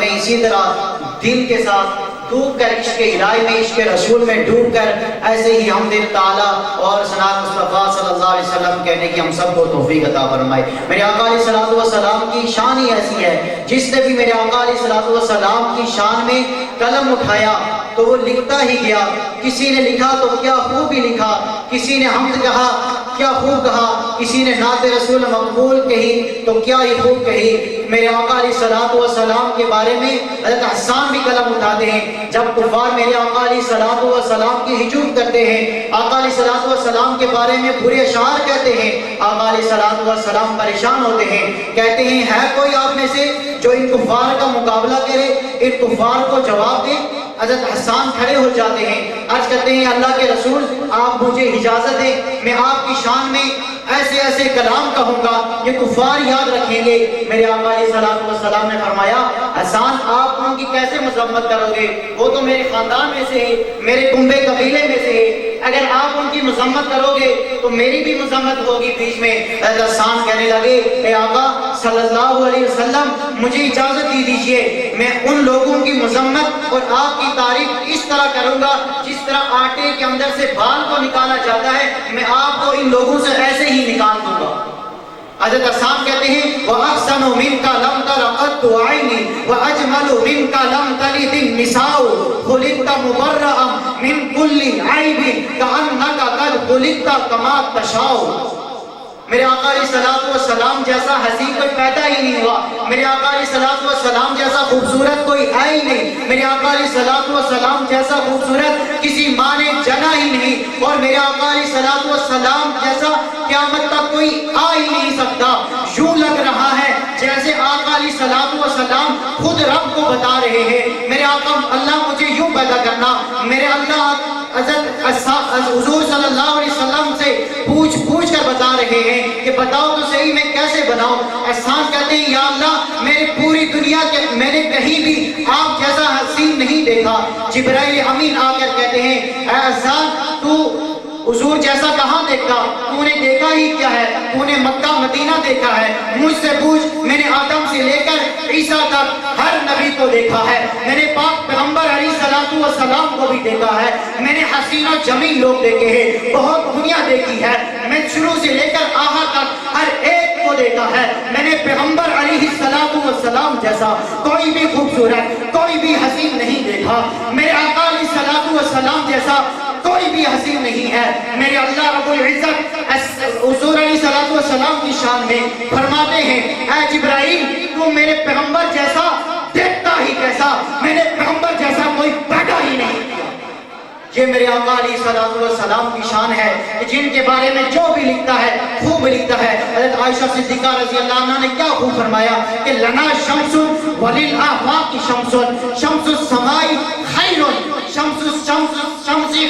ہمیں اسی طرح دل کے ساتھ ڈوب کر عشق الہی میں، عشق رسول میں ڈوب کر ایسے ہی ہم دل تعالیٰ اور ثناء مصطفیٰ صلی اللہ علیہ وسلم کہنے کی ہم سب کو توفیق عطا فرمائے۔ میرے آقا علیہ الصلوۃ والسلام کی شان ہی ایسی ہے، جس نے بھی میرے آقا علیہ الصلوۃ والسلام کی شان میں قلم اٹھایا تو وہ لکھتا ہی گیا۔ کسی نے لکھا تو کیا خوب ہی لکھا، کسی نے حمد کہا کیا خوب کہا، کسی نے نعت رسول مقبول کہی تو کیا ہی خوب کہی۔ میرے آقا علیہ الصلوۃ والسلام کے بارے میں حضرت حسان بھی قلم اٹھاتے ہیں جب کفار میرے آقا علیہ الصلوۃ والسلام کی ہجوم کرتے ہیں، آقا علیہ الصلوۃ والسلام کے بارے میں برے اشعار کہتے ہیں، آقا علیہ الصلوۃ والسلام پریشان ہوتے ہیں، کہتے ہیں ہے کوئی آپ میں سے جو ان کفار کا مقابلہ کرے، ان کفار کو جواب دے۔ حضرت حسان کھڑے ہو جاتے ہیں، عرض کرتے ہیں اللہ کے رسول آپ مجھے اجازت دیں، میں آپ کی شان میں ایسے ایسے کلام کہوں گا یہ کفار یاد رکھیں گے۔ میرے آقا علیہ الصلوۃ والسلام نے فرمایا حسان آپ ان کی کیسے مذمت کرو گے، وہ تو میرے خاندان میں سے ہے، میرے کنبے قبیلے میں سے ہے، اگر آپ ان کی مذمت کرو گے تو میری بھی مذمت ہوگی بیچ میں۔ حضرت حسان کہنے لگے اے آقا صلی اللہ علیہ وسلم مجھے اجازت دیجئے، میں ان لوگوں کی مذمت اور آپ کی تعریف اس طرح کروں گا جس طرح آٹے کے اندر سے بال کو نکالا جاتا ہے، میں آپ کو ان لوگوں سے ایسے ہی نکال دوں گا۔ حضرت حسان کہتے ہیں وَأَحْسَنُ مِنْكَ لَمْ تَرَ قَطُّ عَيْنِي وَأَجْمَلُ مِنْكَ لَمْ تَلِدِ النِّسَاءُ خُلِقْتَ مُبَرَّأً مِنْ كُلِّ عَيْبٍ كَأَنَّكَ قَدْ خُلِقْتَ كَمَا تَشَاءُ۔ میرے آقا علیہ الصلوۃ والسلام جیسا حسین کوئی پیدا ہی نہیں ہوا، میرے آقا علیہ الصلوۃ والسلام جیسا خوبصورت کوئی ہے ہی نہیں، میرے آقا علیہ الصلوۃ والسلام جیسا خوبصورت کسی ماں نے جنا ہی نہیں، اور میرے آقا علیہ الصلوۃ والسلام جیسا قیامت تک کوئی آ ہی نہیں سکتا۔ یوں لگ رہا ہے جیسے آقا علیہ الصلوۃ والسلام خود رب کو بتا رہے ہیں میرے آقا اللہ مجھے یوں پیدا کرنا، میرے اللہ حضور صلی اللہ علیہ وسلم سے پوچھ کر بتا رہے ہیں کہ بتاؤ تو صحیح میں کیسے بناؤں۔ احسان کہتے ہیں یا اللہ میرے پوری دنیا کے میں نے کہیں بھی آپ جیسا حسین نہیں دیکھا۔ جبرائیل امین آ کر کہتے ہیں اے احسان تو حضور جیسا کہاں دیکھا، تو نے دیکھا ہی کیا ہے، تو نے مکہ مدینہ دیکھا ہے، مجھ سے پوچھ میں نے آدم سے لے کر عیسیٰ تک ہر نبی کو دیکھا ہے، میں نے پاک پیغمبر علیہ الصلوۃ والسلام کو بھی دیکھا ہے، میں نے حسین و جمیل لوگ دیکھے ہیں، بہت دنیا دیکھی ہے، میں شروع سے لے کر آخر تک ہر ایک کو دیکھا ہے، میں نے پیغمبر علیہ الصلوۃ والسلام جیسا کوئی بھی خوبصورت کوئی بھی حسین نہیں دیکھا، میرے آقا علیہ الصلوۃ والسلام جیسا کوئی بھی حسین نہیں ہے۔ میرے اللہ رب العزت حضور علیہ الصلوۃ والسلام کی شان میں فرماتے ہیں اے جبرائیل تو میرے پیغمبر جیسا دیکھتا ہی کیسا، میں نے پیغمبر جیسا کوئی پیدا ہی نہیں کیا۔ یہ میرے آقا علیہ الصلوۃ والسلام کی شان ہے کہ جن کے بارے میں جو بھی لکھتا ہے خوب لکھتا ہے۔ حضرت عائشہ صدیقہ رضی اللہ عنہ نے کیا خوب فرمایا کہ لنا شمس وللآفاق شمس شمس السماء خیر شمس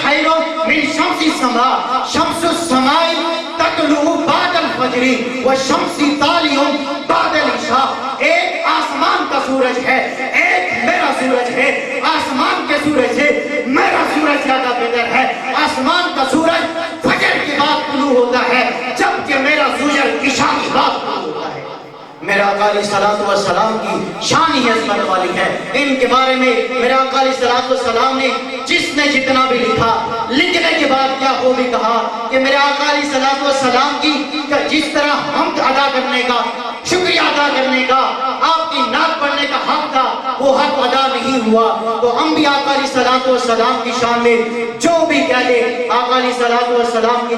خیر من شمس السماء شمس السماء تطلع بعد الفجر والشمس طالع بعد العشاء۔ ایک آسمان کا سورج ہے، ایک میرا سورج ہے، آسمان کے سورج سے میرا سورج زیادہ بہتر ہے، آسمان کا سورج فجر کے بعد طلوع ہوتا ہے جبکہ میرا سورج عشاء کے بعد طلوع ہوتا ہے۔ میرے آقا علیہ الصلوۃ والسلام کی شان ہی عظمت والی ہے۔ ان کے بارے میں میرے آقا علیہ الصلوۃ والسلام نے جس نے جتنا بھی لکھا، لکھنے کے بعد کیا وہ بھی کہا کہ میرے آقا علیہ الصلوۃ والسلام کی جس طرح حمد ادا کرنے کا، شکریہ ادا کرنے کا، آپ کی نعت پڑھنے کا حق تھا وہ حق ادا نہیں ہوا، تو ہم بھی آقا علیہ الصلوۃ والسلام کی شان میں جو بھی کہہ دے آقا علیہ الصلوۃ والسلام کی